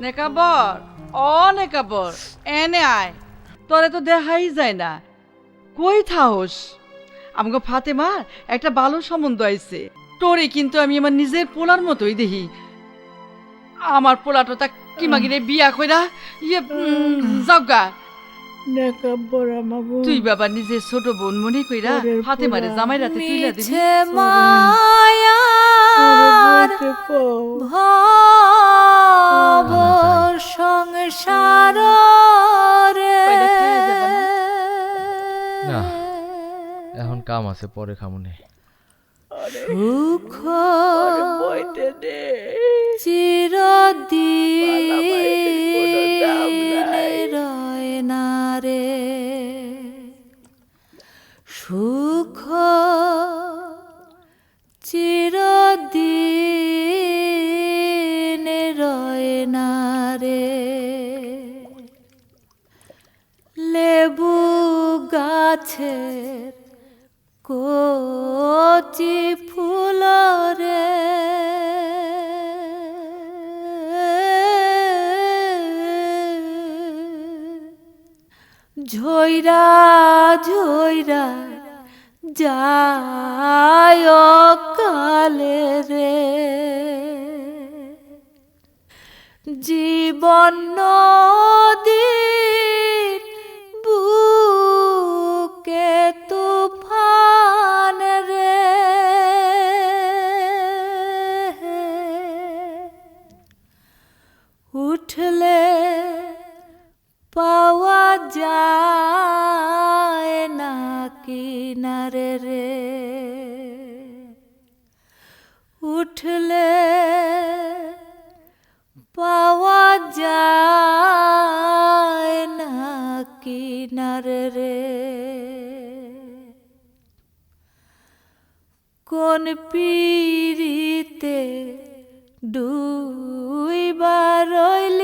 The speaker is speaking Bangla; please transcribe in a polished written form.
নেকাবর নেকাবর এনে আয়, তোরে তো দেখাই যায় না, কই থাহস? আমাকে ফাতেমার একটা ভালো সম্বন্ধ আইছে, তোরে কিন্তু আমি আমার নিজের পোলার মতোই দেখি। আমার পোলাটো তা কি মাগিরে বিয়া কইরা ইয়ে যাওগা। নেকাব্বর আমাগো তুই বাবা নিজের ছোট বোন মনে কইরা পরের ফাতেমারে পোলা। জামাই রাতে তুইলা দিবি। মিছে মায়ার বইতে কও ভবর সংসার রে। কয়টা খাইয়া যাবা না? না, এখন কাম আছে, পরে খামুনে। সুখ বইতে দে চিরদিন রয় না রে। সুখ চিরদিন রয় না রে। লেবু গাছের কচি ফুল রে। ঝইরা ঝইরা যায় কালে রে। জীবন নদীর বুকে তুফান রে। উঠলে পাওয়া যায় না কিনারে রে। উঠলে পাওয়া যায় না কিনারে রে। কোন পীরিতে ডুইবা রইল